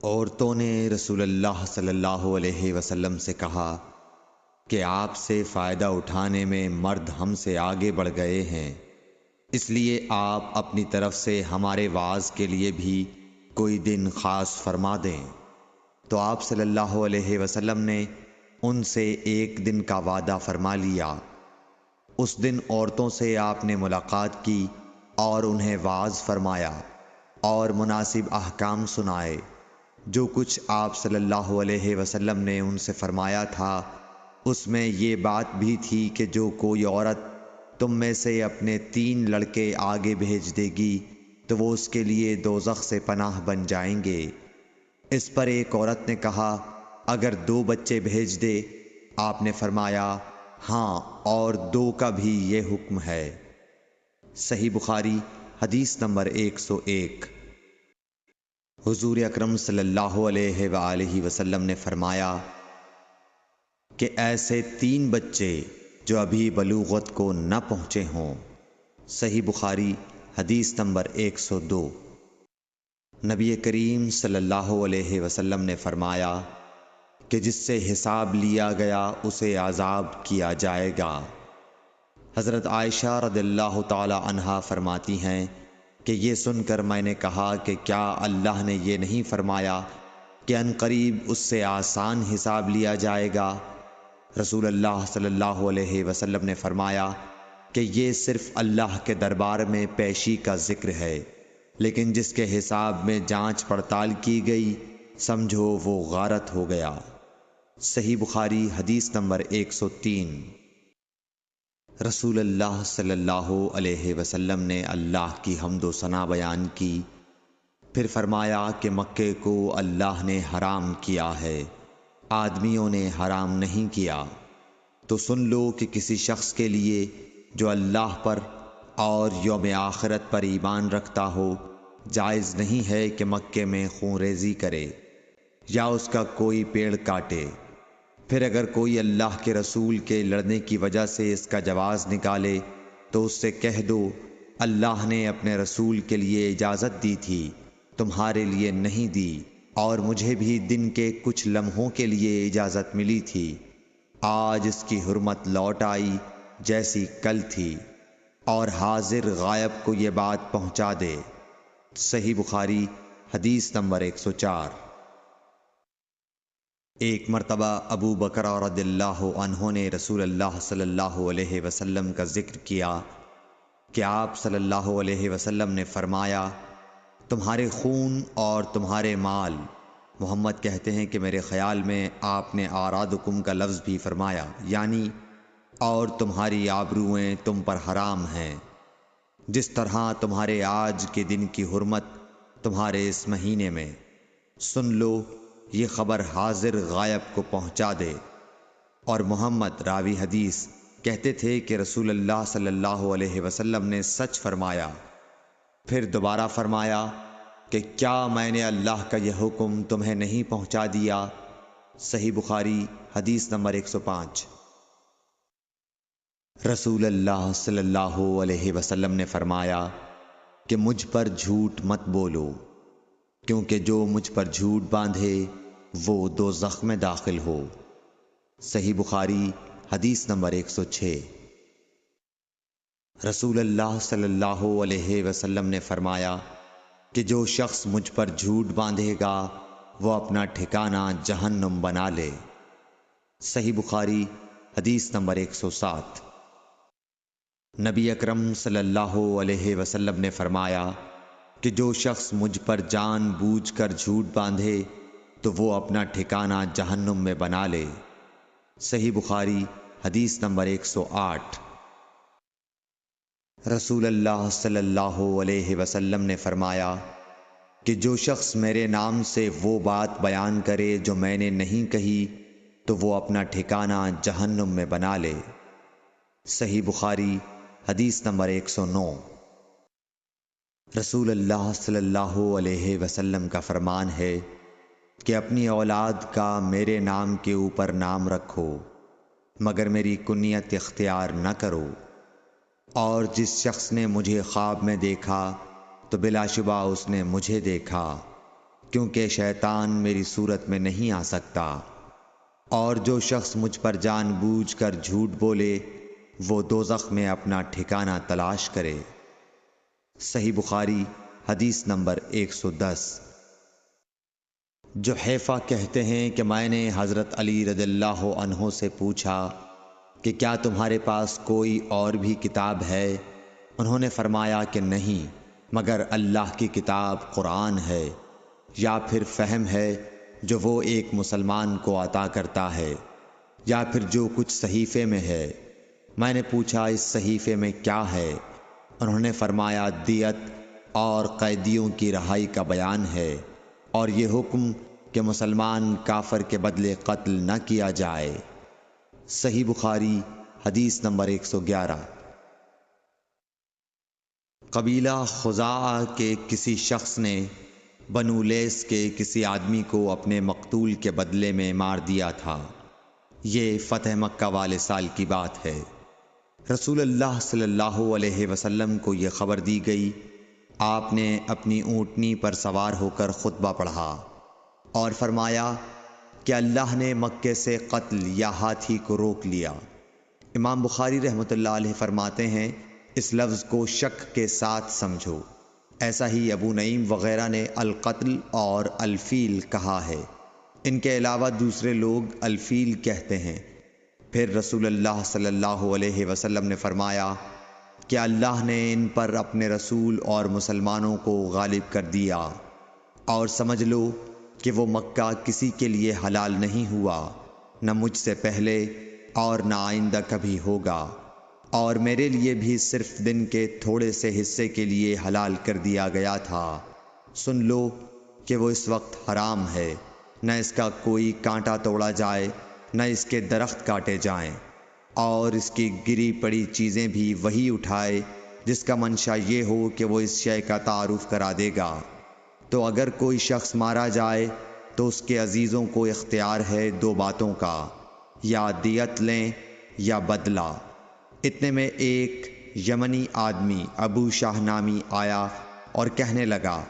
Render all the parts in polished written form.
عورتوں نے رسول اللہ صلی اللہ علیہ وسلم سے کہا کہ آپ سے فائدہ اٹھانے میں مرد ہم سے آگے بڑھ گئے ہیں، اس لیے آپ اپنی طرف سے ہمارے واعظ کے لیے بھی کوئی دن خاص فرما دیں۔ تو آپ صلی اللہ علیہ وسلم نے ان سے ایک دن کا وعدہ فرما لیا۔ اس دن عورتوں سے آپ نے ملاقات کی اور انہیں واعظ فرمایا اور مناسب احکام سنائے۔ جو کچھ آپ صلی اللہ علیہ وسلم نے ان سے فرمایا تھا اس میں یہ بات بھی تھی کہ جو کوئی عورت تم میں سے اپنے 3 لڑکے آگے بھیج دے گی تو وہ اس کے لیے دوزخ سے پناہ بن جائیں گے۔ اس پر ایک عورت نے کہا اگر 2 بچے بھیج دے؟ آپ نے فرمایا ہاں، اور 2 کا بھی یہ حکم ہے۔ صحیح بخاری حدیث نمبر 101۔ حضور اکرم صلی اللہ علیہ وآلہ وسلم نے فرمایا کہ ایسے 3 بچے جو ابھی بلوغت کو نہ پہنچے ہوں۔ صحیح بخاری حدیث نمبر 102۔ نبی کریم صلی اللہ علیہ وسلم نے فرمایا کہ جس سے حساب لیا گیا اسے عذاب کیا جائے گا۔ حضرت عائشہ رضی اللہ تعالی عنہا فرماتی ہیں کہ یہ سن کر میں نے کہا کہ کیا اللہ نے یہ نہیں فرمایا کہ عنقریب اس سے آسان حساب لیا جائے گا؟ رسول اللہ صلی اللہ علیہ وسلم نے فرمایا کہ یہ صرف اللہ کے دربار میں پیشی کا ذکر ہے، لیکن جس کے حساب میں جانچ پڑتال کی گئی سمجھو وہ غارت ہو گیا۔ صحیح بخاری حدیث نمبر 103۔ رسول اللہ صلی اللہ علیہ وسلم نے اللہ کی حمد و ثنا بیان کی، پھر فرمایا کہ مکے کو اللہ نے حرام کیا ہے، آدمیوں نے حرام نہیں کیا۔ تو سن لو کہ کسی شخص کے لیے جو اللہ پر اور یوم آخرت پر ایمان رکھتا ہو جائز نہیں ہے کہ مکے میں خون ریزی کرے یا اس کا کوئی پیڑ کاٹے۔ پھر اگر کوئی اللہ کے رسول کے لڑنے کی وجہ سے اس کا جواز نکالے تو اس سے کہہ دو اللہ نے اپنے رسول کے لیے اجازت دی تھی، تمہارے لیے نہیں دی، اور مجھے بھی دن کے کچھ لمحوں کے لیے اجازت ملی تھی، آج اس کی حرمت لوٹ آئی جیسی کل تھی، اور حاضر غائب کو یہ بات پہنچا دے۔ صحیح بخاری حدیث نمبر 104۔ ایک مرتبہ ابو بکر رضی اللہ عنہ نے رسول اللہ صلی اللہ علیہ وسلم کا ذکر کیا کہ آپ صلی اللہ علیہ وسلم نے فرمایا تمہارے خون اور تمہارے مال، محمد کہتے ہیں کہ میرے خیال میں آپ نے اعراضکم کا لفظ بھی فرمایا، یعنی اور تمہاری آبروئیں تم پر حرام ہیں، جس طرح تمہارے آج کے دن کی حرمت تمہارے اس مہینے میں۔ سن لو یہ خبر حاضر غائب کو پہنچا دے۔ اور محمد راوی حدیث کہتے تھے کہ رسول اللہ صلی اللہ علیہ وسلم نے سچ فرمایا۔ پھر دوبارہ فرمایا کہ کیا میں نے اللہ کا یہ حکم تمہیں نہیں پہنچا دیا؟ صحیح بخاری حدیث نمبر 105۔ رسول اللہ صلی اللہ علیہ وسلم نے فرمایا کہ مجھ پر جھوٹ مت بولو، کیونکہ جو مجھ پر جھوٹ باندھے وہ دوزخ میں داخل ہو۔ صحیح بخاری حدیث نمبر 106۔ رسول اللہ صلی اللہ علیہ وسلم نے فرمایا کہ جو شخص مجھ پر جھوٹ باندھے گا وہ اپنا ٹھکانہ جہنم بنا لے۔ صحیح بخاری حدیث نمبر 107۔ نبی اکرم صلی اللہ علیہ وسلم نے فرمایا کہ جو شخص مجھ پر جان بوجھ کر جھوٹ باندھے تو وہ اپنا ٹھکانہ جہنم میں بنا لے۔ صحیح بخاری حدیث نمبر 108۔ رسول اللہ صلی اللہ علیہ وسلم نے فرمایا کہ جو شخص میرے نام سے وہ بات بیان کرے جو میں نے نہیں کہی تو وہ اپنا ٹھکانہ جہنم میں بنا لے۔ صحیح بخاری حدیث نمبر 109۔ رسول اللہ صلی اللہ علیہ وسلم کا فرمان ہے کہ اپنی اولاد کا میرے نام کے اوپر نام رکھو مگر میری کنیت اختیار نہ کرو، اور جس شخص نے مجھے خواب میں دیکھا تو بلا شبہ اس نے مجھے دیکھا، کیونکہ شیطان میری صورت میں نہیں آ سکتا، اور جو شخص مجھ پر جان بوجھ کر جھوٹ بولے وہ دوزخ میں اپنا ٹھکانہ تلاش کرے۔ صحیح بخاری حدیث نمبر 110۔ جحیفہ کہتے ہیں کہ میں نے حضرت علی رضی اللہ عنہ سے پوچھا کہ کیا تمہارے پاس کوئی اور بھی کتاب ہے؟ انہوں نے فرمایا کہ نہیں، مگر اللہ کی کتاب قرآن ہے، یا پھر فہم ہے جو وہ ایک مسلمان کو عطا کرتا ہے، یا پھر جو کچھ صحیفے میں ہے۔ میں نے پوچھا اس صحیفے میں کیا ہے؟ انہوں نے فرمایا دیت اور قیدیوں کی رہائی کا بیان ہے، اور یہ حکم کہ مسلمان کافر کے بدلے قتل نہ کیا جائے۔ صحیح بخاری حدیث نمبر 111۔ قبیلہ خزاعہ کے کسی شخص نے بنو لیس کے کسی آدمی کو اپنے مقتول کے بدلے میں مار دیا تھا۔ یہ فتح مکہ والے سال کی بات ہے۔ رسول اللہ صلی اللہ علیہ وسلم کو یہ خبر دی گئی۔ آپ نے اپنی اونٹنی پر سوار ہو کر خطبہ پڑھا اور فرمایا کہ اللہ نے مکے سے قتل یا ہاتھی کو روک لیا۔ امام بخاری رحمۃ اللہ علیہ فرماتے ہیں اس لفظ کو شک کے ساتھ سمجھو۔ ایسا ہی ابو نعیم وغیرہ نے القتل اور الفیل کہا ہے۔ ان کے علاوہ دوسرے لوگ الفیل کہتے ہیں۔ پھر رسول اللہ صلی اللہ علیہ وسلم نے فرمایا کہ اللہ نے ان پر اپنے رسول اور مسلمانوں کو غالب کر دیا، اور سمجھ لو کہ وہ مکہ کسی کے لیے حلال نہیں ہوا، نہ مجھ سے پہلے اور نہ آئندہ کبھی ہوگا، اور میرے لیے بھی صرف دن کے تھوڑے سے حصے کے لیے حلال کر دیا گیا تھا۔ سن لو کہ وہ اس وقت حرام ہے، نہ اس کا کوئی کانٹا توڑا جائے، نہ اس کے درخت کاٹے جائیں، اور اس کی گری پڑی چیزیں بھی وہی اٹھائے جس کا منشا یہ ہو کہ وہ اس شے کا تعارف کرا دے گا۔ تو اگر کوئی شخص مارا جائے تو اس کے عزیزوں کو اختیار ہے دو باتوں کا، یا دیت لیں یا بدلہ۔ اتنے میں ایک یمنی آدمی ابو شاہ نامی آیا اور کہنے لگا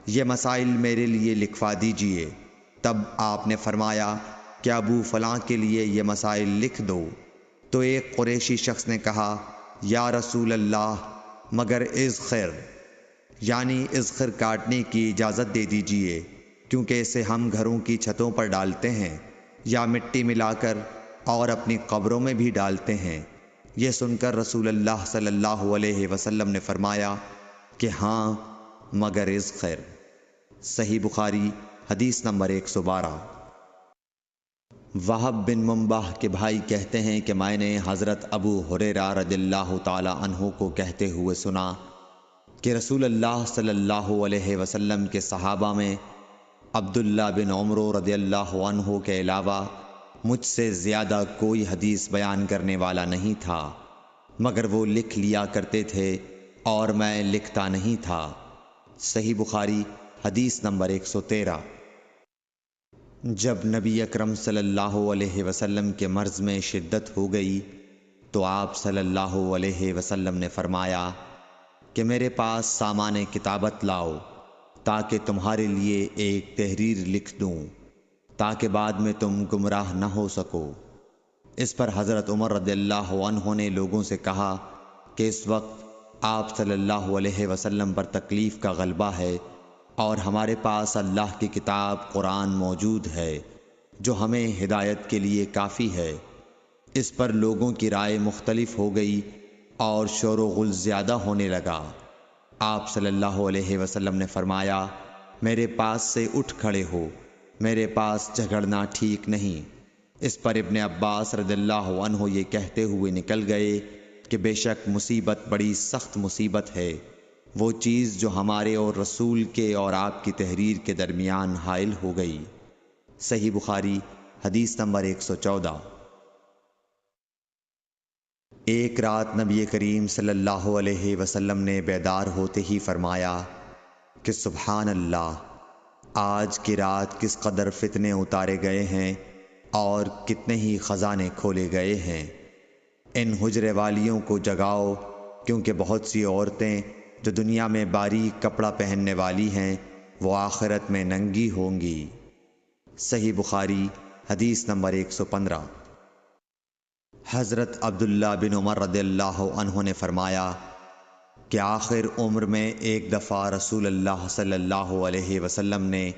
یہ مسائل میرے لیے لکھوا دیجئے۔ تب آپ نے فرمایا کہ ابو فلاں کے لیے یہ مسائل لکھ دو۔ تو ایک قریشی شخص نے کہا یا رسول اللہ، مگر اذخر، یعنی اذخر کاٹنے کی اجازت دے دیجئے، کیونکہ اسے ہم گھروں کی چھتوں پر ڈالتے ہیں، یا مٹی ملا کر اور اپنی قبروں میں بھی ڈالتے ہیں۔ یہ سن کر رسول اللہ صلی اللہ علیہ وسلم نے فرمایا کہ ہاں مگر اذخر۔ صحیح بخاری حدیث نمبر 112۔ وہب بن منبح کے بھائی کہتے ہیں کہ میں نے حضرت ابو ہریرہ رضی اللہ تعالی عنہ کو کہتے ہوئے سنا کہ رسول اللہ صلی اللہ علیہ وسلم کے صحابہ میں عبداللہ بن عمر رضی اللہ عنہ کے علاوہ مجھ سے زیادہ کوئی حدیث بیان کرنے والا نہیں تھا، مگر وہ لکھ لیا کرتے تھے اور میں لکھتا نہیں تھا۔ صحیح بخاری حدیث نمبر 113۔ جب نبی اکرم صلی اللہ علیہ وسلم کے مرض میں شدت ہو گئی تو آپ صلی اللہ علیہ وسلم نے فرمایا کہ میرے پاس سامان کتابت لاؤ تاکہ تمہارے لیے ایک تحریر لکھ دوں، تاکہ بعد میں تم گمراہ نہ ہو سکو۔ اس پر حضرت عمر رضی اللہ عنہ نے لوگوں سے کہا کہ اس وقت آپ صلی اللہ علیہ وسلم پر تکلیف کا غلبہ ہے، اور ہمارے پاس اللہ کی کتاب قرآن موجود ہے جو ہمیں ہدایت کے لیے کافی ہے۔ اس پر لوگوں کی رائے مختلف ہو گئی اور شور و غل زیادہ ہونے لگا۔ آپ صلی اللہ علیہ وسلم نے فرمایا میرے پاس سے اٹھ کھڑے ہو، میرے پاس جھگڑنا ٹھیک نہیں۔ اس پر ابن عباس رضی اللہ عنہ یہ کہتے ہوئے نکل گئے کہ بے شک مصیبت بڑی سخت مصیبت ہے، وہ چیز جو ہمارے اور رسول کے اور آپ کی تحریر کے درمیان حائل ہو گئی۔ صحیح بخاری حدیث نمبر 114۔ ایک رات نبی کریم صلی اللہ علیہ وسلم نے بیدار ہوتے ہی فرمایا کہ سبحان اللہ، آج کی رات کس قدر فتنے اتارے گئے ہیں اور کتنے ہی خزانے کھولے گئے ہیں۔ ان حجرے والیوں کو جگاؤ، کیونکہ بہت سی عورتیں جو دنیا میں باریک کپڑا پہننے والی ہیں وہ آخرت میں ننگی ہوں گی۔ صحیح بخاری حدیث نمبر 115۔ حضرت عبداللہ بن عمر رضی اللہ عنہ نے فرمایا کہ آخر عمر میں ایک دفعہ رسول اللہ صلی اللہ علیہ وسلم نے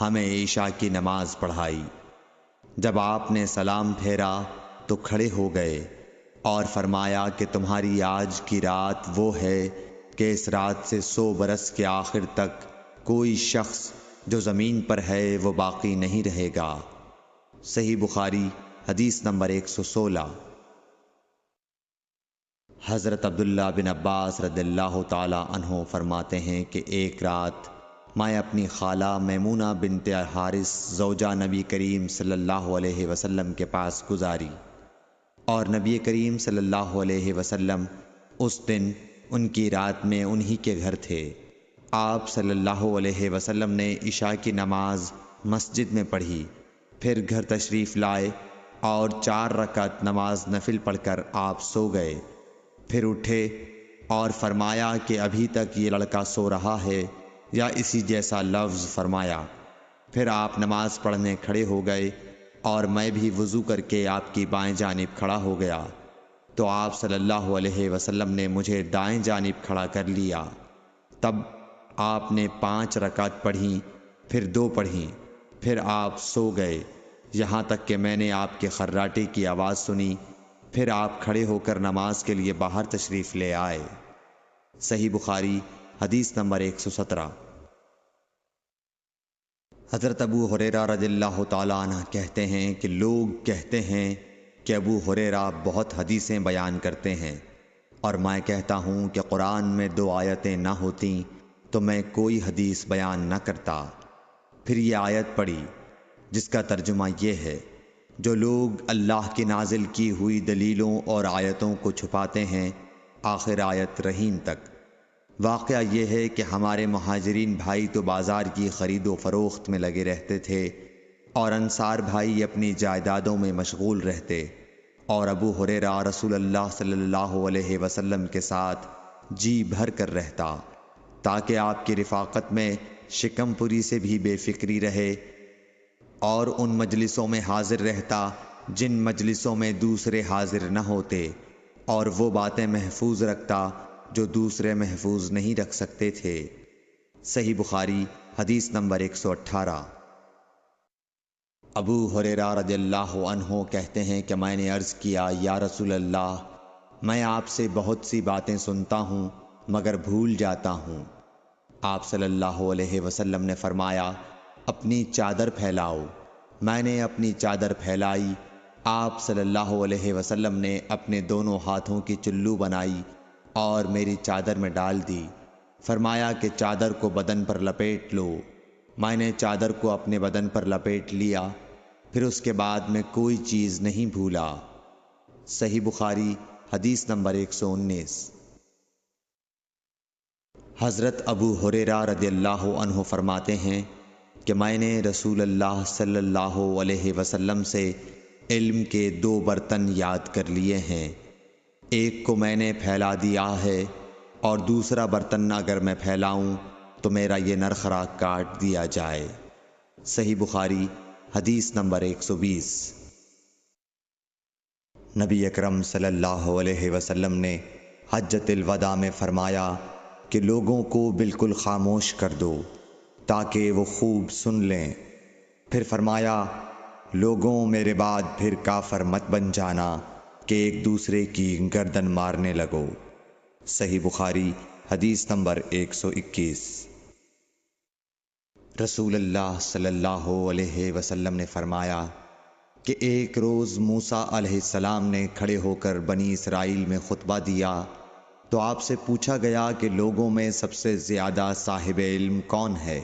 ہمیں عشاء کی نماز پڑھائی۔ جب آپ نے سلام پھیرا تو کھڑے ہو گئے اور فرمایا کہ تمہاری آج کی رات وہ ہے کہ اس رات سے 100 برس کے آخر تک کوئی شخص جو زمین پر ہے وہ باقی نہیں رہے گا۔ صحیح بخاری حدیث نمبر 116۔ حضرت عبداللہ بن عباس رضی اللہ تعالی عنہ فرماتے ہیں کہ ایک رات میں اپنی خالہ میمونہ بنت حارث زوجہ نبی کریم صلی اللہ علیہ وسلم کے پاس گزاری، اور نبی کریم صلی اللہ علیہ وسلم اس دن ان کی رات میں انہی کے گھر تھے۔ آپ صلی اللہ علیہ وسلم نے عشاء کی نماز مسجد میں پڑھی، پھر گھر تشریف لائے اور 4 رکعت نماز نفل پڑھ کر آپ سو گئے۔ پھر اٹھے اور فرمایا کہ ابھی تک یہ لڑکا سو رہا ہے یا اسی جیسا لفظ فرمایا۔ پھر آپ نماز پڑھنے کھڑے ہو گئے اور میں بھی وضو کر کے آپ کی بائیں جانب کھڑا ہو گیا، تو آپ صلی اللہ علیہ وسلم نے مجھے دائیں جانب کھڑا کر لیا۔ تب آپ نے 5 رکعت پڑھیں، پھر 2 پڑھیں، پھر آپ سو گئے یہاں تک کہ میں نے آپ کے خراٹے کی آواز سنی۔ پھر آپ کھڑے ہو کر نماز کے لیے باہر تشریف لے آئے۔ صحیح بخاری حدیث نمبر 117۔ حضرت ابو ہریرہ رضی اللہ تعالیٰ عنہ کہتے ہیں کہ لوگ کہتے ہیں کہ ابو ہریرہ بہت حدیثیں بیان کرتے ہیں، اور میں کہتا ہوں کہ قرآن میں 2 آیتیں نہ ہوتیں تو میں کوئی حدیث بیان نہ کرتا۔ پھر یہ آیت پڑھی جس کا ترجمہ یہ ہے، جو لوگ اللہ کی نازل کی ہوئی دلیلوں اور آیتوں کو چھپاتے ہیں، آخر آیت رحیم تک۔ واقعہ یہ ہے کہ ہمارے مہاجرین بھائی تو بازار کی خرید و فروخت میں لگے رہتے تھے، اور انصار بھائی اپنی جائیدادوں میں مشغول رہتے، اور ابو ہریرہ رسول اللہ صلی اللہ علیہ وسلم کے ساتھ جی بھر کر رہتا تاکہ آپ کی رفاقت میں شکم پوری سے بھی بے فکری رہے، اور ان مجلسوں میں حاضر رہتا جن مجلسوں میں دوسرے حاضر نہ ہوتے، اور وہ باتیں محفوظ رکھتا جو دوسرے محفوظ نہیں رکھ سکتے تھے۔ صحیح بخاری حدیث نمبر 118۔ ابو ہریرہ رضی اللہ عنہ کہتے ہیں کہ میں نے عرض کیا، یا رسول اللہ، میں آپ سے بہت سی باتیں سنتا ہوں مگر بھول جاتا ہوں۔ آپ صلی اللہ علیہ وسلم نے فرمایا، اپنی چادر پھیلاؤ۔ میں نے اپنی چادر پھیلائی۔ آپ صلی اللہ علیہ وسلم نے اپنے دونوں ہاتھوں کی چلو بنائی اور میری چادر میں ڈال دی۔ فرمایا کہ چادر کو بدن پر لپیٹ لو۔ میں نے چادر کو اپنے بدن پر لپیٹ لیا، پھر اس کے بعد میں کوئی چیز نہیں بھولا۔ صحیح بخاری حدیث نمبر 119۔ حضرت ابو ہریرہ رضی اللہ عنہ فرماتے ہیں کہ میں نے رسول اللہ صلی اللہ علیہ وسلم سے علم کے 2 برتن یاد کر لیے ہیں، ایک کو میں نے پھیلا دیا ہے اور دوسرا برتن اگر میں پھیلاؤں تو میرا یہ نرخرا کاٹ دیا جائے۔ صحیح بخاری حدیث نمبر 120۔ نبی اکرم صلی اللہ علیہ وسلم نے حجۃ الوداع میں فرمایا کہ لوگوں کو بالکل خاموش کر دو تاکہ وہ خوب سن لیں۔ پھر فرمایا، لوگوں میرے بعد پھر کافر مت بن جانا کہ ایک دوسرے کی گردن مارنے لگو۔ صحیح بخاری حدیث نمبر 121۔ رسول اللہ صلی اللہ علیہ وسلم نے فرمایا کہ ایک روز موسیٰ علیہ السلام نے کھڑے ہو کر بنی اسرائیل میں خطبہ دیا تو آپ سے پوچھا گیا کہ لوگوں میں سب سے زیادہ صاحب علم کون ہے؟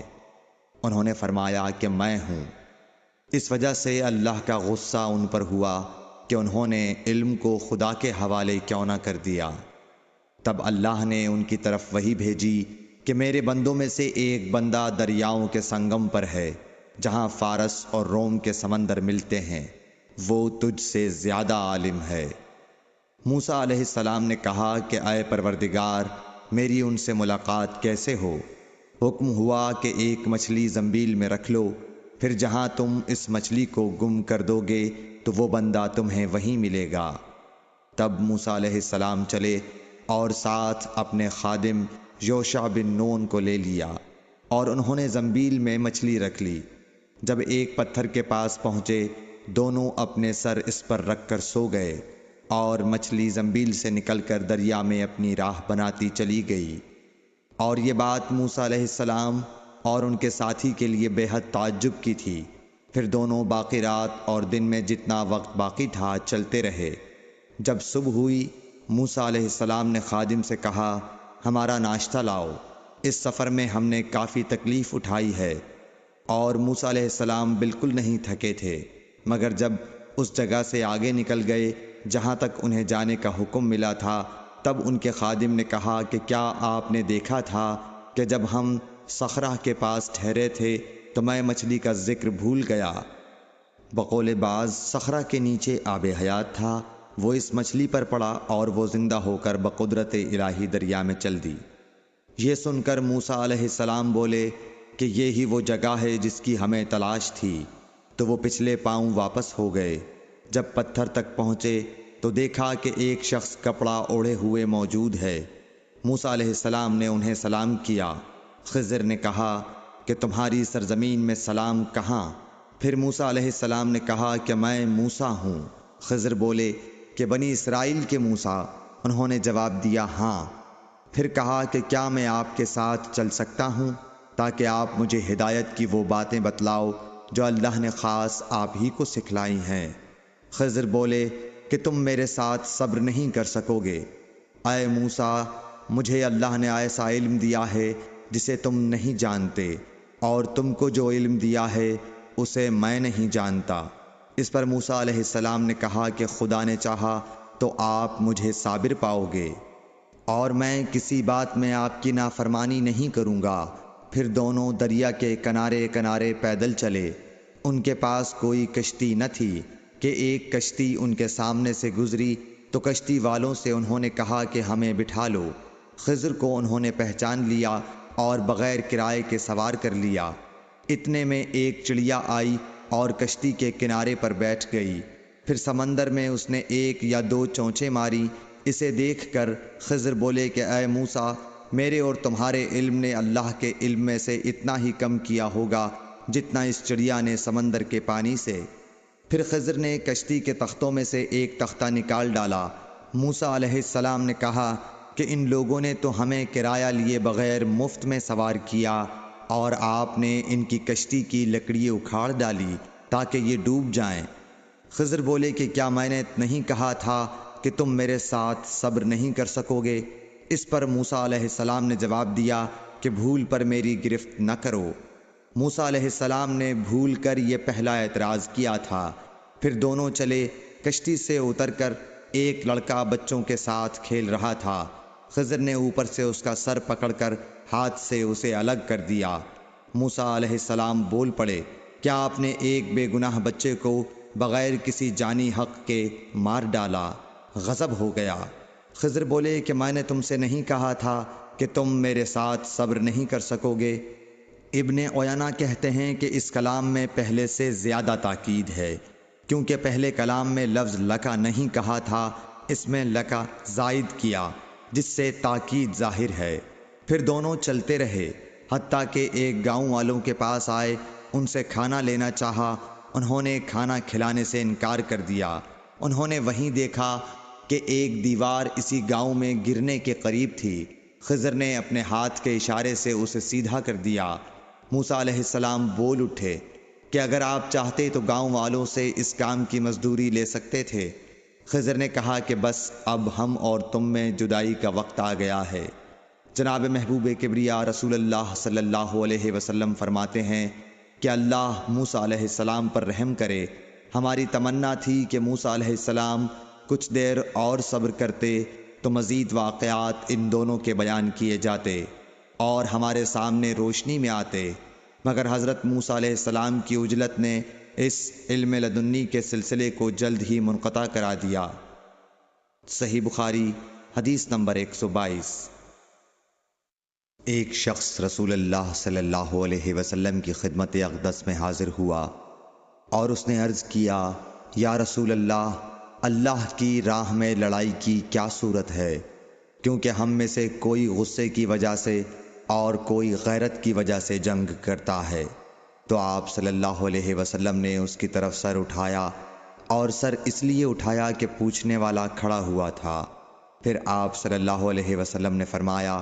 انہوں نے فرمایا کہ میں ہوں۔ اس وجہ سے اللہ کا غصہ ان پر ہوا کہ انہوں نے علم کو خدا کے حوالے کیوں نہ کر دیا۔ تب اللہ نے ان کی طرف وحی بھیجی کہ میرے بندوں میں سے ایک بندہ دریاؤں کے سنگم پر ہے جہاں فارس اور روم کے سمندر ملتے ہیں، وہ تجھ سے زیادہ عالم ہے۔ موسیٰ علیہ السلام نے کہا کہ اے پروردگار، میری ان سے ملاقات کیسے ہو؟ حکم ہوا کہ ایک مچھلی زنبیل میں رکھ لو، پھر جہاں تم اس مچھلی کو گم کر دو گے تو وہ بندہ تمہیں وہیں ملے گا۔ تب موسیٰ علیہ السلام چلے اور ساتھ اپنے خادم یوشع بن نون کو لے لیا، اور انہوں نے زنبیل میں مچھلی رکھ لی۔ جب ایک پتھر کے پاس پہنچے، دونوں اپنے سر اس پر رکھ کر سو گئے، اور مچھلی زنبیل سے نکل کر دریا میں اپنی راہ بناتی چلی گئی۔ اور یہ بات موسیٰ علیہ السلام اور ان کے ساتھی کے لیے بے حد تعجب کی تھی۔ پھر دونوں باقی رات اور دن میں جتنا وقت باقی تھا چلتے رہے۔ جب صبح ہوئی، موسیٰ علیہ السلام نے خادم سے کہا، ہمارا ناشتہ لاؤ، اس سفر میں ہم نے کافی تکلیف اٹھائی ہے۔ اور موسیٰ علیہ السلام بالکل نہیں تھکے تھے، مگر جب اس جگہ سے آگے نکل گئے جہاں تک انہیں جانے کا حکم ملا تھا، تب ان کے خادم نے کہا کہ کیا آپ نے دیکھا تھا کہ جب ہم صخرہ کے پاس ٹھہرے تھے تو میں مچھلی کا ذکر بھول گیا؟ بقول بعض صخرہ کے نیچے آب حیات تھا، وہ اس مچھلی پر پڑا اور وہ زندہ ہو کر بقدرت الہی دریا میں چل دی۔ یہ سن کر موسیٰ علیہ السلام بولے کہ یہ ہی وہ جگہ ہے جس کی ہمیں تلاش تھی، تو وہ پچھلے پاؤں واپس ہو گئے۔ جب پتھر تک پہنچے تو دیکھا کہ ایک شخص کپڑا اوڑھے ہوئے موجود ہے۔ موسیٰ علیہ السلام نے انہیں سلام کیا۔ خضر نے کہا کہ تمہاری سرزمین میں سلام کہاں؟ پھر موسیٰ علیہ السلام نے کہا کہ میں موسیٰ ہوں۔ خضر بولے کہ بنی اسرائیل کے موسیٰ؟ انہوں نے جواب دیا ہاں۔ پھر کہا کہ کیا میں آپ کے ساتھ چل سکتا ہوں تاکہ آپ مجھے ہدایت کی وہ باتیں بتلاؤ جو اللہ نے خاص آپ ہی کو سکھلائی ہیں؟ خضر بولے کہ تم میرے ساتھ صبر نہیں کر سکو گے۔ اے موسیٰ، مجھے اللہ نے ایسا علم دیا ہے جسے تم نہیں جانتے، اور تم کو جو علم دیا ہے اسے میں نہیں جانتا۔ اس پر موسیٰ علیہ السلام نے کہا کہ خدا نے چاہا تو آپ مجھے صابر پاؤ گے، اور میں کسی بات میں آپ کی نافرمانی نہیں کروں گا۔ پھر دونوں دریا کے کنارے کنارے پیدل چلے۔ ان کے پاس کوئی کشتی نہ تھی کہ ایک کشتی ان کے سامنے سے گزری تو کشتی والوں سے انہوں نے کہا کہ ہمیں بٹھا لو۔ خضر کو انہوں نے پہچان لیا اور بغیر کرائے کے سوار کر لیا۔ اتنے میں ایک چڑیا آئی اور کشتی کے کنارے پر بیٹھ گئی۔ پھر سمندر میں اس نے ایک یا دو چونچیں ماری۔ اسے دیکھ کر خضر بولے کہ اے موسیٰ، میرے اور تمہارے علم نے اللہ کے علم میں سے اتنا ہی کم کیا ہوگا جتنا اس چڑیا نے سمندر کے پانی سے۔ پھر خضر نے کشتی کے تختوں میں سے ایک تختہ نکال ڈالا۔ موسیٰ علیہ السلام نے کہا کہ ان لوگوں نے تو ہمیں کرایہ لیے بغیر مفت میں سوار کیا، اور آپ نے ان کی کشتی کی لکڑی اکھاڑ ڈالی تاکہ یہ ڈوب جائیں۔ خضر بولے کہ کیا میں نے نہیں کہا تھا کہ تم میرے ساتھ صبر نہیں کر سکو گے؟ اس پر موسیٰ علیہ السلام نے جواب دیا کہ بھول پر میری گرفت نہ کرو۔ موسیٰ علیہ السلام نے بھول کر یہ پہلا اعتراض کیا تھا۔ پھر دونوں چلے۔ کشتی سے اتر کر ایک لڑکا بچوں کے ساتھ کھیل رہا تھا۔ خضر نے اوپر سے اس کا سر پکڑ کر ہاتھ سے اسے الگ کر دیا۔ موسیٰ علیہ السلام بول پڑے، کیا آپ نے ایک بے گناہ بچے کو بغیر کسی جانی حق کے مار ڈالا؟ غضب ہو گیا۔ خضر بولے کہ میں نے تم سے نہیں کہا تھا کہ تم میرے ساتھ صبر نہیں کر سکو گے؟ ابن عیینہ کہتے ہیں کہ اس کلام میں پہلے سے زیادہ تاکید ہے، کیونکہ پہلے کلام میں لفظ لکا نہیں کہا تھا، اس میں لکا زائد کیا، جس سے تاکید ظاہر ہے۔ پھر دونوں چلتے رہے، حتیٰ کہ ایک گاؤں والوں کے پاس آئے، ان سے کھانا لینا چاہا۔ انہوں نے کھانا کھلانے سے انکار کر دیا۔ انہوں نے وہیں دیکھا کہ ایک دیوار اسی گاؤں میں گرنے کے قریب تھی۔ خضر نے اپنے ہاتھ کے اشارے سے اسے سیدھا کر دیا۔ موسیٰ علیہ السلام بول اٹھے کہ اگر آپ چاہتے تو گاؤں والوں سے اس کام کی مزدوری لے سکتے تھے۔ خضر نے کہا کہ بس اب ہم اور تم میں جدائی کا وقت آ گیا ہے۔ جناب محبوب کبریا رسول اللہ صلی اللہ علیہ وسلم فرماتے ہیں کہ اللہ موسیٰ علیہ السلام پر رحم کرے۔ ہماری تمنا تھی کہ موسیٰ علیہ السلام کچھ دیر اور صبر کرتے تو مزید واقعات ان دونوں کے بیان کیے جاتے اور ہمارے سامنے روشنی میں آتے، مگر حضرت موسیٰ علیہ السلام کی عجلت نے اس علم لدنی کے سلسلے کو جلد ہی منقطع کرا دیا۔ صحیح بخاری حدیث نمبر 122۔ ایک شخص رسول اللہ صلی اللہ علیہ وسلم کی خدمت اقدس میں حاضر ہوا اور اس نے عرض کیا، یا رسول اللہ، اللہ کی راہ میں لڑائی کی کیا صورت ہے؟ کیونکہ ہم میں سے کوئی غصے کی وجہ سے اور کوئی غیرت کی وجہ سے جنگ کرتا ہے۔ تو آپ صلی اللہ علیہ وسلم نے اس کی طرف سر اٹھایا، اور سر اس لیے اٹھایا کہ پوچھنے والا کھڑا ہوا تھا۔ پھر آپ صلی اللہ علیہ وسلم نے فرمایا،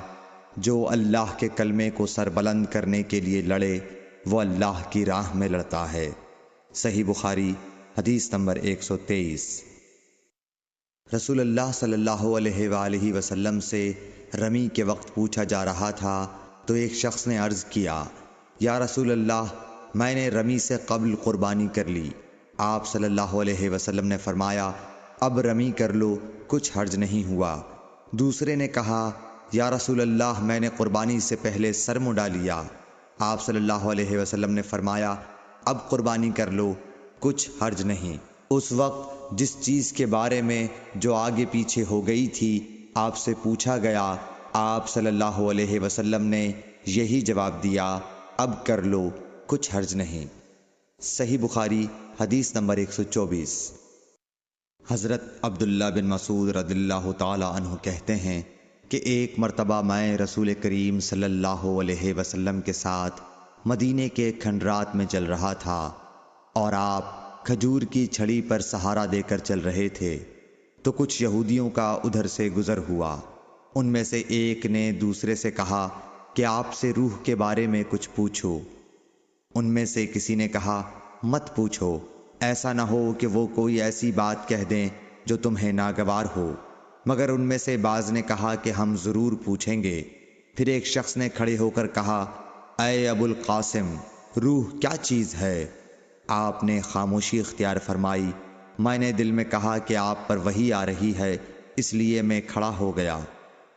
جو اللہ کے کلمے کو سر بلند کرنے کے لیے لڑے وہ اللہ کی راہ میں لڑتا ہے۔ صحیح بخاری حدیث نمبر 123۔ رسول اللہ صلی اللہ علیہ وآلہ وسلم سے رمی کے وقت پوچھا جا رہا تھا تو ایک شخص نے عرض کیا، یا رسول اللہ، میں نے رمی سے قبل قربانی کر لی۔ آپ صلی اللہ علیہ وسلم نے فرمایا، اب رمی کر لو، کچھ حرج نہیں ہوا۔ دوسرے نے کہا، یا رسول اللہ، میں نے قربانی سے پہلے سر منڈا لیا۔ آپ صلی اللہ علیہ وسلم نے فرمایا، اب قربانی کر لو، کچھ حرج نہیں۔ اس وقت جس چیز کے بارے میں جو آگے پیچھے ہو گئی تھی آپ سے پوچھا گیا، آپ صلی اللہ علیہ وسلم نے یہی جواب دیا، اب کر لو، کچھ حرج نہیں۔ صحیح بخاری حدیث نمبر 124۔ حضرت عبداللہ بن مسعود رضی اللہ تعالی عنہ کہتے ہیں کہ ایک مرتبہ میں رسول کریم صلی اللہ علیہ وسلم کے ساتھ مدینے کے کھنڈرات میں چل رہا تھا اور آپ کھجور کی چھڑی پر سہارا دے کر چل رہے تھے، تو کچھ یہودیوں کا ادھر سے گزر ہوا۔ ان میں سے ایک نے دوسرے سے کہا کہ آپ سے روح کے بارے میں کچھ پوچھو۔ ان میں سے کسی نے کہا، مت پوچھو، ایسا نہ ہو کہ وہ کوئی ایسی بات کہہ دیں جو تمہیں ناگوار ہو۔ مگر ان میں سے بعض نے کہا کہ ہم ضرور پوچھیں گے۔ پھر ایک شخص نے کھڑے ہو کر کہا، اے ابو القاسم، روح کیا چیز ہے؟ آپ نے خاموشی اختیار فرمائی۔ میں نے دل میں کہا کہ آپ پر وحی آ رہی ہے، اس لیے میں کھڑا ہو گیا۔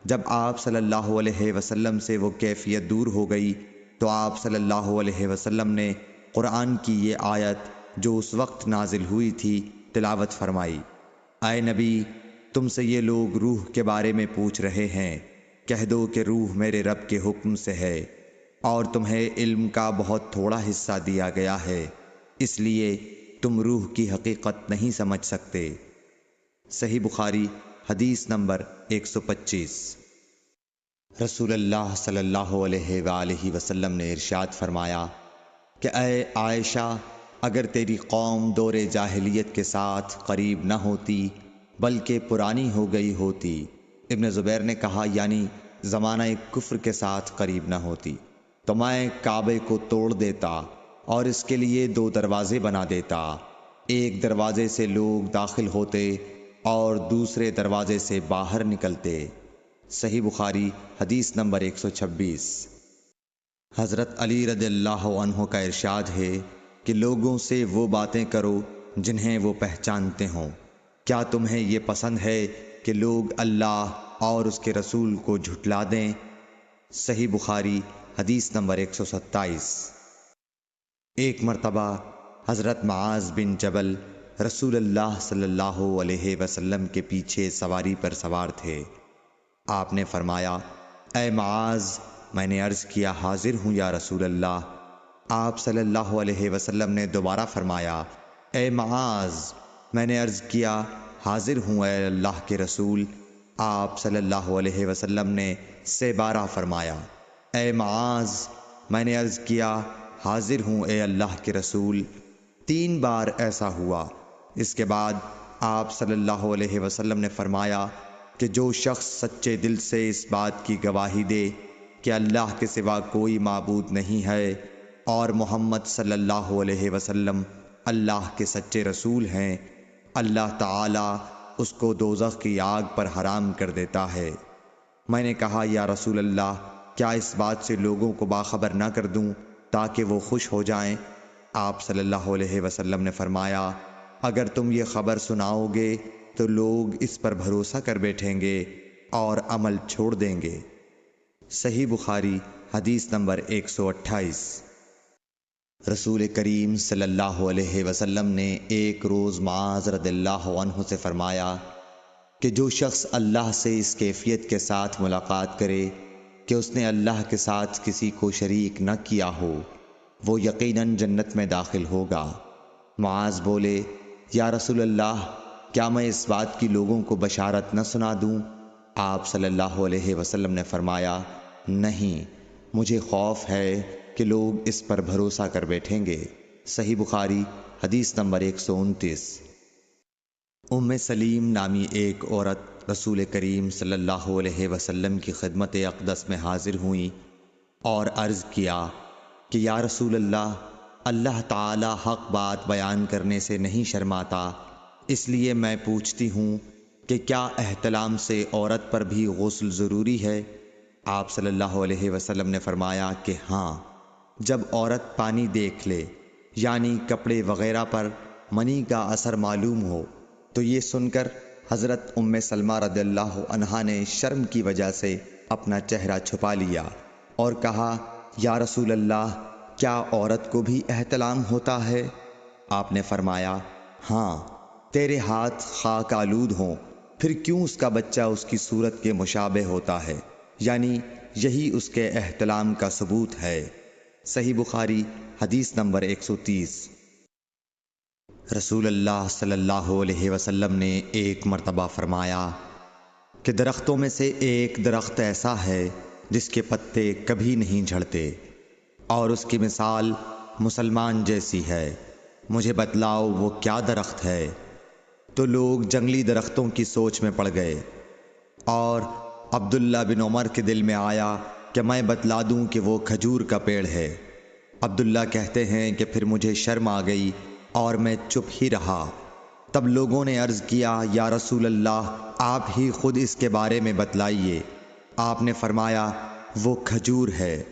جب آپ صلی اللہ علیہ وسلم سے وہ کیفیت دور ہو گئی تو آپ صلی اللہ علیہ وسلم نے قرآن کی یہ آیت جو اس وقت نازل ہوئی تھی تلاوت فرمائی، اے نبی، تم سے یہ لوگ روح کے بارے میں پوچھ رہے ہیں، کہہ دو کہ روح میرے رب کے حکم سے ہے، اور تمہیں علم کا بہت تھوڑا حصہ دیا گیا ہے، اس لیے تم روح کی حقیقت نہیں سمجھ سکتے۔ صحیح بخاری حدیث نمبر 125۔ رسول اللہ صلی اللہ علیہ وآلہ وسلم نے ارشاد فرمایا کہ اے عائشہ، اگر تیری قوم دور جاہلیت کے ساتھ قریب نہ ہوتی بلکہ پرانی ہو گئی ہوتی، ابن زبیر نے کہا یعنی زمانہ کفر کے ساتھ قریب نہ ہوتی، تو میں کعبے کو توڑ دیتا اور اس کے لیے 2 دروازے بنا دیتا، ایک دروازے سے لوگ داخل ہوتے اور دوسرے دروازے سے باہر نکلتے۔ صحیح بخاری حدیث نمبر 126۔ حضرت علی رضی اللہ عنہ کا ارشاد ہے کہ لوگوں سے وہ باتیں کرو جنہیں وہ پہچانتے ہوں۔ کیا تمہیں یہ پسند ہے کہ لوگ اللہ اور اس کے رسول کو جھٹلا دیں؟ صحیح بخاری حدیث نمبر 127۔ ایک مرتبہ حضرت معاذ بن جبل رسول اللہ صلی اللہ علیہ وسلم کے پیچھے سواری پر سوار تھے۔ آپ نے فرمایا، اے معاذ، میں نے عرض کیا، حاضر ہوں یا رسول اللہ۔ آپ صلی اللہ علیہ وسلم نے دوبارہ فرمایا، اے معاذ، میں نے عرض کیا، حاضر ہوں اے اللہ کے رسول۔ آپ صلی اللہ علیہ وسلم نے 3 فرمایا، اے معاذ، میں نے عرض کیا، حاضر ہوں اے اللہ کے رسول۔ 3 بار ایسا ہوا۔ اس کے بعد آپ صلی اللہ علیہ وسلم نے فرمایا کہ جو شخص سچے دل سے اس بات کی گواہی دے کہ اللہ کے سوا کوئی معبود نہیں ہے اور محمد صلی اللہ علیہ وسلم اللہ کے سچے رسول ہیں، اللہ تعالی اس کو دوزخ کی آگ پر حرام کر دیتا ہے۔ میں نے کہا، یا رسول اللہ، کیا اس بات سے لوگوں کو باخبر نہ کر دوں تاکہ وہ خوش ہو جائیں؟ آپ صلی اللہ علیہ وسلم نے فرمایا، اگر تم یہ خبر سناؤ گے تو لوگ اس پر بھروسہ کر بیٹھیں گے اور عمل چھوڑ دیں گے۔ صحیح بخاری حدیث نمبر 128۔ رسول کریم صلی اللہ علیہ وسلم نے ایک روز معاذ رضی اللہ عنہ سے فرمایا کہ جو شخص اللہ سے اس کیفیت کے ساتھ ملاقات کرے کہ اس نے اللہ کے ساتھ کسی کو شریک نہ کیا ہو وہ یقیناً جنت میں داخل ہوگا۔ معاذ بولے، یا رسول اللہ، کیا میں اس بات کی لوگوں کو بشارت نہ سنا دوں؟ آپ صلی اللہ علیہ وسلم نے فرمایا، نہیں، مجھے خوف ہے کہ لوگ اس پر بھروسہ کر بیٹھیں گے۔ صحیح بخاری حدیث نمبر 129۔ ام سلیم نامی ایک عورت رسول کریم صلی اللہ علیہ وسلم کی خدمت اقدس میں حاضر ہوئیں اور عرض کیا کہ یا رسول اللہ، اللہ تعالی حق بات بیان کرنے سے نہیں شرماتا، اس لیے میں پوچھتی ہوں کہ کیا احتلام سے عورت پر بھی غسل ضروری ہے؟ آپ صلی اللہ علیہ وسلم نے فرمایا کہ ہاں، جب عورت پانی دیکھ لے، یعنی کپڑے وغیرہ پر منی کا اثر معلوم ہو۔ تو یہ سن کر حضرت ام سلمہ رضی اللہ عنہا نے شرم کی وجہ سے اپنا چہرہ چھپا لیا اور کہا، یا رسول اللہ، کیا عورت کو بھی احتلام ہوتا ہے؟ آپ نے فرمایا، ہاں، تیرے ہاتھ خاک آلود ہوں، پھر کیوں اس کا بچہ اس کی صورت کے مشابہ ہوتا ہے، یعنی یہی اس کے احتلام کا ثبوت ہے۔ صحیح بخاری حدیث نمبر 130۔ رسول اللہ صلی اللہ علیہ وسلم نے ایک مرتبہ فرمایا کہ درختوں میں سے ایک درخت ایسا ہے جس کے پتے کبھی نہیں جھڑتے، اور اس کی مثال مسلمان جیسی ہے، مجھے بتلاؤ وہ کیا درخت ہے؟ تو لوگ جنگلی درختوں کی سوچ میں پڑ گئے، اور عبداللہ بن عمر کے دل میں آیا کہ میں بتلا دوں کہ وہ کھجور کا پیڑ ہے۔ عبداللہ کہتے ہیں کہ پھر مجھے شرم آ گئی اور میں چپ ہی رہا۔ تب لوگوں نے عرض کیا، یا رسول اللہ، آپ ہی خود اس کے بارے میں بتلائیے۔ آپ نے فرمایا، وہ کھجور ہے۔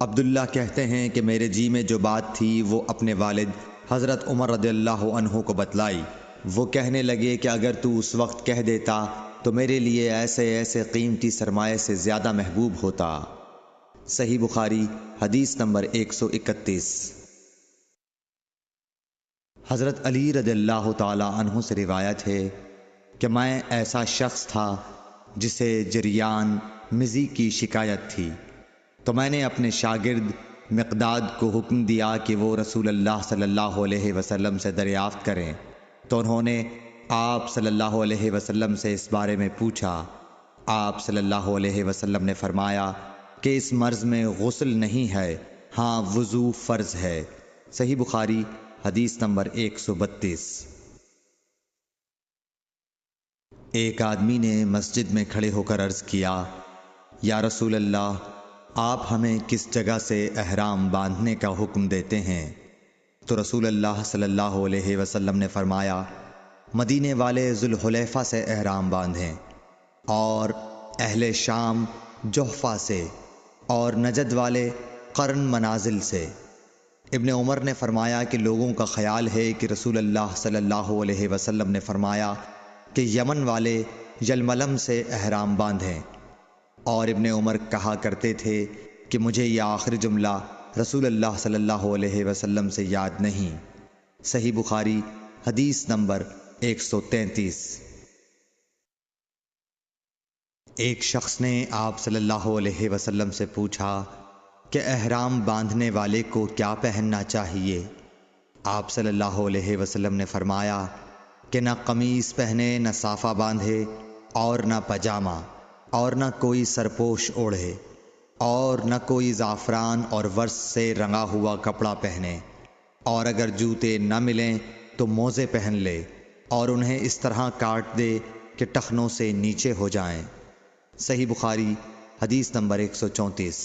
عبداللہ کہتے ہیں کہ میرے جی میں جو بات تھی وہ اپنے والد حضرت عمر رضی اللہ عنہ کو بتلائی۔ وہ کہنے لگے کہ اگر تو اس وقت کہہ دیتا تو میرے لیے ایسے ایسے قیمتی سرمایے سے زیادہ محبوب ہوتا۔ صحیح بخاری حدیث نمبر 131۔ حضرت علی رضی اللہ تعالی عنہ سے روایت ہے کہ میں ایسا شخص تھا جسے جریان مزی کی شکایت تھی، تو میں نے اپنے شاگرد مقداد کو حکم دیا کہ وہ رسول اللہ صلی اللہ علیہ وسلم سے دریافت کریں، تو انہوں نے آپ صلی اللہ علیہ وسلم سے اس بارے میں پوچھا۔ آپ صلی اللہ علیہ وسلم نے فرمایا کہ اس مرض میں غسل نہیں ہے، ہاں وضو فرض ہے۔ صحیح بخاری حدیث نمبر 132۔ ایک آدمی نے مسجد میں کھڑے ہو کر عرض کیا، یا رسول اللہ، آپ ہمیں کس جگہ سے احرام باندھنے کا حکم دیتے ہیں؟ تو رسول اللہ صلی اللہ علیہ وسلم نے فرمایا، مدینے والے ذوالحلیفہ سے احرام باندھیں، اور اہل شام جحفہ سے، اور نجد والے قرن منازل سے۔ ابن عمر نے فرمایا کہ لوگوں کا خیال ہے کہ رسول اللہ صلی اللہ علیہ وسلم نے فرمایا کہ یمن والے یلملم سے احرام باندھیں، اور ابن عمر کہا کرتے تھے کہ مجھے یہ آخری جملہ رسول اللہ صلی اللہ علیہ وسلم سے یاد نہیں۔ صحیح بخاری حدیث نمبر 133۔ ایک شخص نے آپ صلی اللہ علیہ وسلم سے پوچھا کہ احرام باندھنے والے کو کیا پہننا چاہیے؟ آپ صلی اللہ علیہ وسلم نے فرمایا کہ نہ قمیص پہنے، نہ صافہ باندھے، اور نہ پاجامہ، اور نہ کوئی سرپوش اوڑھے، اور نہ کوئی زعفران اور ورس سے رنگا ہوا کپڑا پہنے، اور اگر جوتے نہ ملیں تو موزے پہن لے، اور انہیں اس طرح کاٹ دے کہ ٹخنوں سے نیچے ہو جائیں۔ صحیح بخاری حدیث نمبر 134۔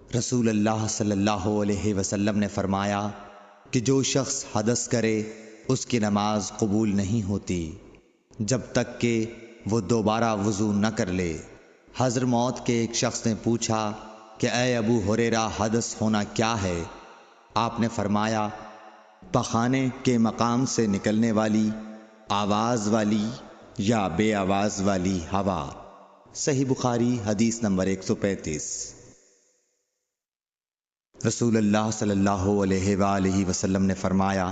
رسول اللہ صلی اللہ علیہ وسلم نے فرمایا کہ جو شخص حدث کرے اس کی نماز قبول نہیں ہوتی جب تک کہ وہ دوبارہ وضو نہ کر لے۔ حضر موت کے ایک شخص نے پوچھا کہ اے ابو ہریرہ، حدث ہونا کیا ہے؟ آپ نے فرمایا، پخانے کے مقام سے نکلنے والی آواز والی یا بے آواز والی ہوا۔ صحیح بخاری حدیث نمبر 135۔ رسول اللہ صلی اللہ علیہ وآلہ وسلم نے فرمایا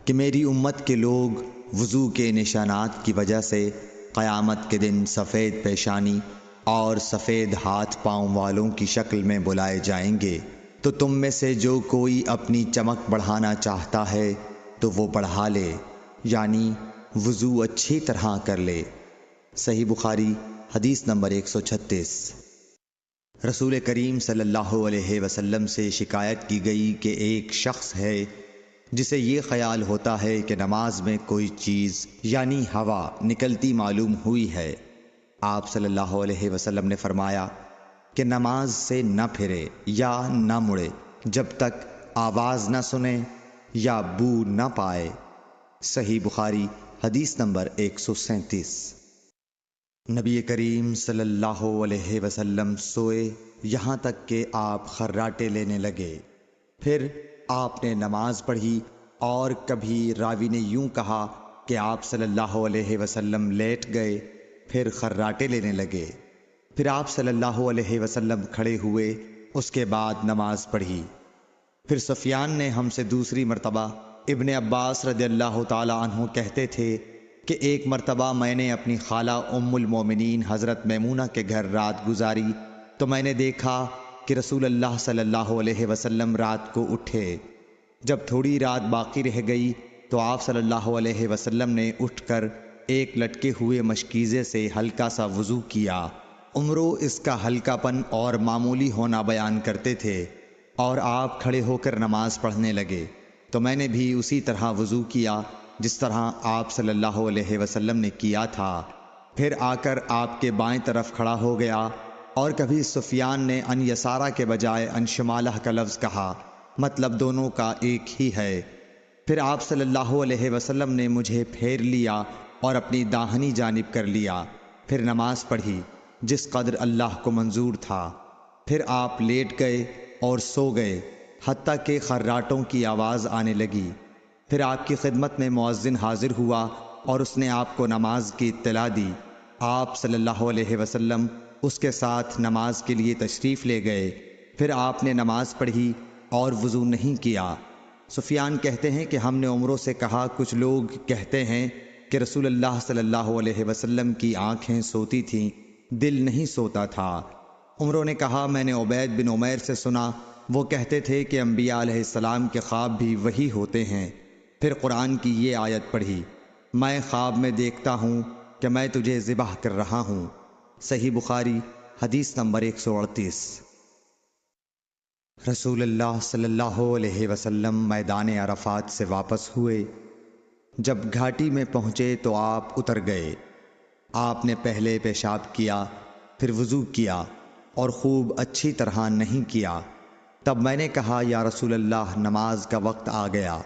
کہ میری امت کے لوگ وضو کے نشانات کی وجہ سے قیامت کے دن سفید پیشانی اور سفید ہاتھ پاؤں والوں کی شکل میں بلائے جائیں گے۔ تو تم میں سے جو کوئی اپنی چمک بڑھانا چاہتا ہے تو وہ بڑھا لے، یعنی وضو اچھی طرح کر لے۔ صحیح بخاری حدیث نمبر 136۔ رسول کریم صلی اللہ علیہ وسلم سے شکایت کی گئی کہ ایک شخص ہے جسے یہ خیال ہوتا ہے کہ نماز میں کوئی چیز یعنی ہوا نکلتی معلوم ہوئی ہے۔ آپ صلی اللہ علیہ وسلم نے فرمایا کہ نماز سے نہ پھرے یا نہ مڑے جب تک آواز نہ سنے یا بو نہ پائے۔ صحیح بخاری حدیث نمبر 137۔ نبی کریم صلی اللہ علیہ وسلم سوئے یہاں تک کہ آپ خراٹے لینے لگے، پھر آپ نے نماز پڑھی، اور کبھی راوی نے یوں کہا کہ آپ صلی اللہ علیہ وسلم لیٹ گئے پھر خراٹے لینے لگے، پھر آپ صلی اللہ علیہ وسلم کھڑے ہوئے، اس کے بعد نماز پڑھی۔ پھر سفیان نے ہم سے دوسری مرتبہ، ابن عباس رضی اللہ تعالی عنہ کہتے تھے کہ ایک مرتبہ میں نے اپنی خالہ ام المومنین حضرت میمونہ کے گھر رات گزاری تو میں نے دیکھا کہ رسول اللہ صلی اللہ علیہ وسلم رات کو اٹھے۔ جب تھوڑی رات باقی رہ گئی تو آپ صلی اللہ علیہ وسلم نے اٹھ کر ایک لٹکے ہوئے مشکیزے سے ہلکا سا وضو کیا۔ عمرو اس کا ہلکا پن اور معمولی ہونا بیان کرتے تھے، اور آپ کھڑے ہو کر نماز پڑھنے لگے تو میں نے بھی اسی طرح وضو کیا جس طرح آپ صلی اللہ علیہ وسلم نے کیا تھا، پھر آ کر آپ کے بائیں طرف کھڑا ہو گیا۔ اور کبھی سفیان نے ان یسارہ کے بجائے ان شمالہ کا لفظ کہا، مطلب دونوں کا ایک ہی ہے۔ پھر آپ صلی اللہ علیہ وسلم نے مجھے پھیر لیا اور اپنی داہنی جانب کر لیا، پھر نماز پڑھی جس قدر اللہ کو منظور تھا، پھر آپ لیٹ گئے اور سو گئے حتیٰ کہ خراٹوں کی آواز آنے لگی۔ پھر آپ کی خدمت میں مؤذن حاضر ہوا اور اس نے آپ کو نماز کی اطلاع دی۔ آپ صلی اللہ علیہ وسلم اس کے ساتھ نماز کے لیے تشریف لے گئے، پھر آپ نے نماز پڑھی اور وضو نہیں کیا۔ سفیان کہتے ہیں کہ ہم نے عمروں سے کہا، کچھ لوگ کہتے ہیں کہ رسول اللہ صلی اللہ علیہ وسلم کی آنکھیں سوتی تھیں، دل نہیں سوتا تھا۔ عمروں نے کہا، میں نے عبید بن عمیر سے سنا، وہ کہتے تھے کہ انبیاء علیہ السلام کے خواب بھی وہی ہوتے ہیں۔ پھر قرآن کی یہ آیت پڑھی، میں خواب میں دیکھتا ہوں کہ میں تجھے ذبح کر رہا ہوں۔ صحیح بخاری حدیث نمبر 138۔ رسول اللہ صلی اللہ علیہ وسلم میدان عرفات سے واپس ہوئے۔ جب گھاٹی میں پہنچے تو آپ اتر گئے۔ آپ نے پہلے پیشاب کیا، پھر وضو کیا اور خوب اچھی طرح نہیں کیا۔ تب میں نے کہا، یا رسول اللہ، نماز کا وقت آ گیا۔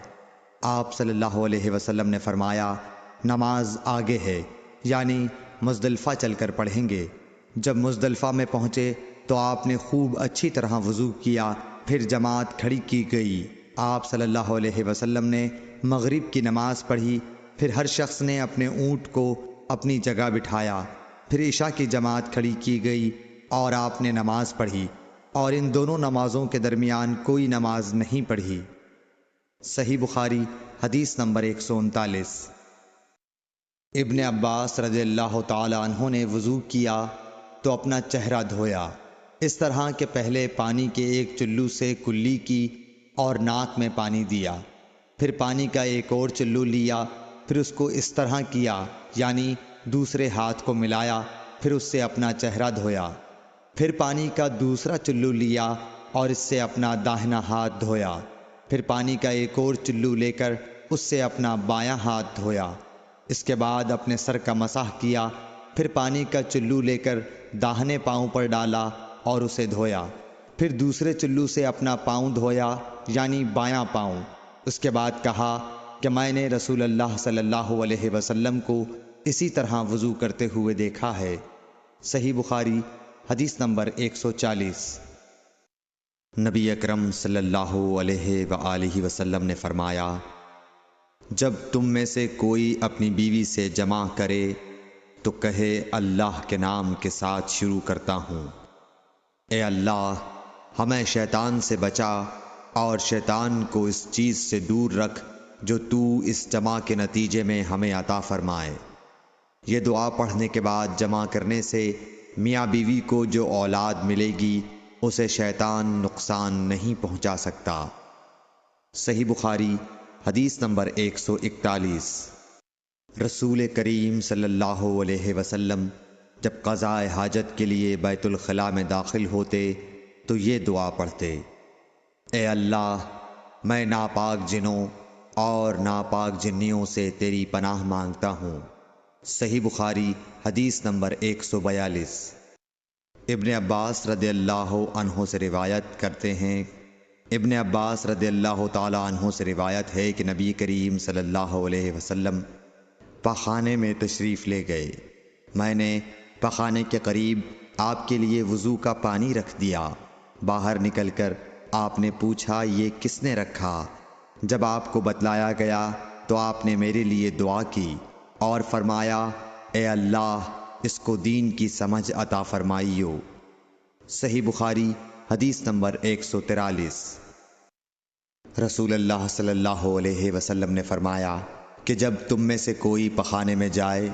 آپ صلی اللہ علیہ وسلم نے فرمایا، نماز آگے ہے، یعنی مزدلفہ چل کر پڑھیں گے۔ جب مزدلفہ میں پہنچے تو آپ نے خوب اچھی طرح وضو کیا، پھر جماعت کھڑی کی گئی۔ آپ صلی اللہ علیہ وسلم نے مغرب کی نماز پڑھی، پھر ہر شخص نے اپنے اونٹ کو اپنی جگہ بٹھایا، پھر عشاء کی جماعت کھڑی کی گئی اور آپ نے نماز پڑھی، اور ان دونوں نمازوں کے درمیان کوئی نماز نہیں پڑھی۔ صحیح بخاری حدیث نمبر 139۔ ابن عباس رضی اللہ تعالی عنہ نے وضو کیا تو اپنا چہرہ دھویا، اس طرح کہ پہلے پانی کے ایک چلو سے کلی کی اور ناک میں پانی دیا، پھر پانی کا ایک اور چلو لیا، پھر اس کو اس طرح کیا، یعنی دوسرے ہاتھ کو ملایا، پھر اس سے اپنا چہرہ دھویا، پھر پانی کا دوسرا چلو لیا اور اس سے اپنا داہنا ہاتھ دھویا، پھر پانی کا ایک اور چلو لے کر اس سے اپنا بایاں ہاتھ دھویا، اس کے بعد اپنے سر کا مسح کیا، پھر پانی کا چلو لے کر داہنے پاؤں پر ڈالا اور اسے دھویا، پھر دوسرے چلو سے اپنا پاؤں دھویا، یعنی بایاں پاؤں۔ اس کے بعد کہا کہ میں نے رسول اللہ صلی اللہ علیہ وسلم کو اسی طرح وضو کرتے ہوئے دیکھا ہے۔ صحیح بخاری حدیث نمبر 140۔ نبی اکرم صلی اللہ علیہ وآلہ وسلم نے فرمایا، جب تم میں سے کوئی اپنی بیوی سے جمع کرے تو کہے، اللہ کے نام کے ساتھ شروع کرتا ہوں۔ اے اللہ، ہمیں شیطان سے بچا اور شیطان کو اس چیز سے دور رکھ جو تو اس جمع کے نتیجے میں ہمیں عطا فرمائے۔ یہ دعا پڑھنے کے بعد جمع کرنے سے میاں بیوی کو جو اولاد ملے گی اسے شیطان نقصان نہیں پہنچا سکتا۔ صحیح بخاری حدیث نمبر 141۔ رسول کریم صلی اللہ علیہ وسلم جب قضاء حاجت کے لیے بیت الخلاء میں داخل ہوتے تو یہ دعا پڑھتے: اے اللہ، میں ناپاک جنوں اور ناپاک جنیوں سے تیری پناہ مانگتا ہوں۔ صحیح بخاری حدیث نمبر 142۔ ابن عباس رضی اللہ عنہ سے روایت کرتے ہیں، ابن عباس رضی اللہ تعالی عنہ سے روایت ہے کہ نبی کریم صلی اللہ علیہ وسلم پخانے میں تشریف لے گئے۔ میں نے پخانے کے قریب آپ کے لیے وضو کا پانی رکھ دیا۔ باہر نکل کر آپ نے پوچھا یہ کس نے رکھا؟ جب آپ کو بتلایا گیا تو آپ نے میرے لیے دعا کی اور فرمایا: اے اللہ، اس کو دین کی سمجھ عطا فرمائیو۔ صحیح بخاری حدیث نمبر 143۔ رسول اللہ صلی اللہ علیہ وسلم نے فرمایا کہ جب تم میں سے کوئی پخانے میں جائے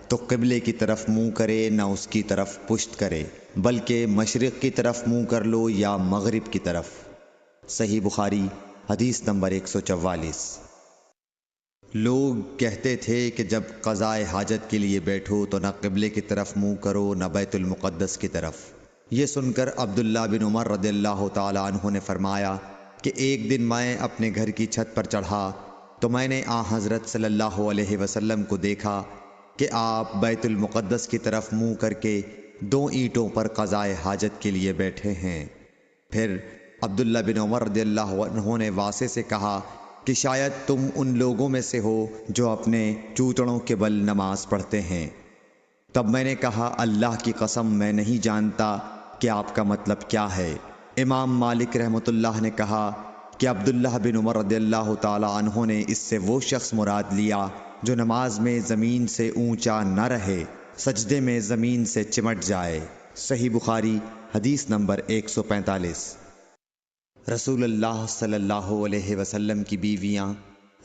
تو قبلے کی طرف منہ کرے نہ اس کی طرف پشت کرے، بلکہ مشرق کی طرف منہ کر لو یا مغرب کی طرف۔ صحیح بخاری حدیث نمبر 144۔ لوگ کہتے تھے کہ جب قضاء حاجت کے لیے بیٹھو تو نہ قبلے کی طرف منہ کرو نہ بیت المقدس کی طرف۔ یہ سن کر عبداللہ بن عمر رضی اللہ تعالی عنہ نے فرمایا کہ ایک دن میں اپنے گھر کی چھت پر چڑھا تو میں نے حضرت صلی اللہ علیہ وسلم کو دیکھا کہ آپ بیت المقدس کی طرف منہ کر کے 2 اینٹوں پر قضاء حاجت کے لیے بیٹھے ہیں۔ پھر عبداللہ بن عمر رضی اللہ عنہ نے واسع سے کہا کہ شاید تم ان لوگوں میں سے ہو جو اپنے چوتڑوں کے بل نماز پڑھتے ہیں۔ تب میں نے کہا اللہ کی قسم میں نہیں جانتا کہ آپ کا مطلب کیا ہے۔ امام مالک رحمۃ اللہ نے کہا کہ عبداللہ بن عمر رضی اللہ تعالی عنہ نے اس سے وہ شخص مراد لیا جو نماز میں زمین سے اونچا نہ رہے، سجدے میں زمین سے چمٹ جائے۔ صحیح بخاری حدیث نمبر 145۔ رسول اللہ صلی اللہ علیہ وسلم کی بیویاں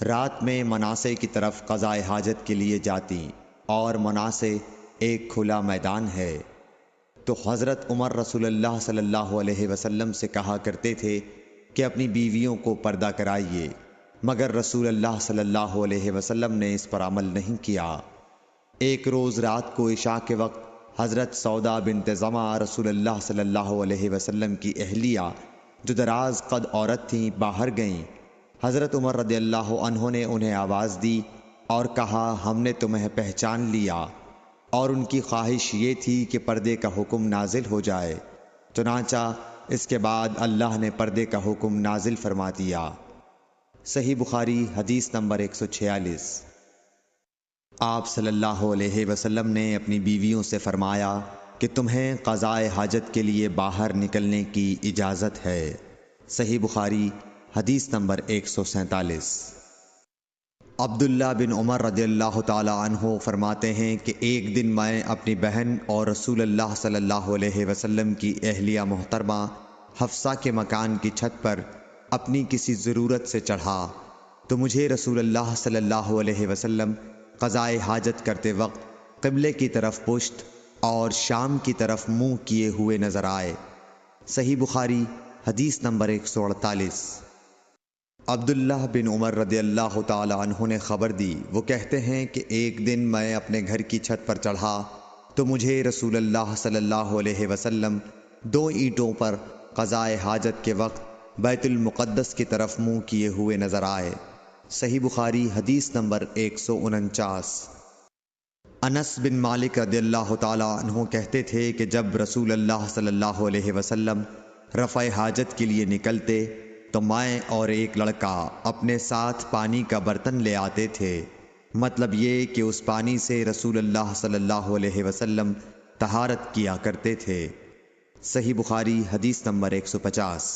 رات میں مناصے کی طرف قضاء حاجت کے لیے جاتیں، اور مناصے ایک کھلا میدان ہے، تو حضرت عمر رسول اللہ صلی اللہ علیہ وسلم سے کہا کرتے تھے کہ اپنی بیویوں کو پردہ کرائیے، مگر رسول اللہ صلی اللہ علیہ وسلم نے اس پر عمل نہیں کیا۔ ایک روز رات کو عشاء کے وقت حضرت سودا بنت زمعہ رسول اللہ صلی اللہ علیہ وسلم کی اہلیہ جو دراز قد عورت تھیں باہر گئیں۔ حضرت عمر رضی اللہ عنہ نے انہیں آواز دی اور کہا ہم نے تمہیں پہچان لیا، اور ان کی خواہش یہ تھی کہ پردے کا حکم نازل ہو جائے، چنانچہ اس کے بعد اللہ نے پردے کا حکم نازل فرما دیا۔ صحیح بخاری حدیث نمبر 146۔ آپ صلی اللہ علیہ وسلم نے اپنی بیویوں سے فرمایا کہ تمہیں قضاء حاجت کے لیے باہر نکلنے کی اجازت ہے۔ صحیح بخاری حدیث نمبر 147۔ عبداللہ بن عمر رضی اللہ تعالی عنہ فرماتے ہیں کہ ایک دن میں اپنی بہن اور رسول اللہ صلی اللہ علیہ وسلم کی اہلیہ محترمہ حفصہ کے مکان کی چھت پر اپنی کسی ضرورت سے چڑھا تو مجھے رسول اللہ صلی اللہ علیہ وسلم قضاء حاجت کرتے وقت قبلے کی طرف پشت اور شام کی طرف منہ کیے ہوئے نظر آئے۔ صحیح بخاری حدیث نمبر 148۔ عبداللہ بن عمر رضی اللہ تعالی عنہ نے خبر دی، وہ کہتے ہیں کہ ایک دن میں اپنے گھر کی چھت پر چڑھا تو مجھے رسول اللہ صلی اللہ علیہ وسلم 2 اینٹوں پر قضاء حاجت کے وقت بیت المقدس کی طرف منہ کیے ہوئے نظر آئے۔ صحیح بخاری حدیث نمبر 149۔ انس بن مالک رضی اللہ تعالی عنہ کہتے تھے کہ جب رسول اللہ صلی اللہ علیہ وسلم رفع حاجت کے لیے نکلتے تو میں اور ایک لڑکا اپنے ساتھ پانی کا برتن لے آتے تھے، مطلب یہ کہ اس پانی سے رسول اللہ صلی اللہ علیہ وسلم طہارت کیا کرتے تھے۔ صحیح بخاری حدیث نمبر 150۔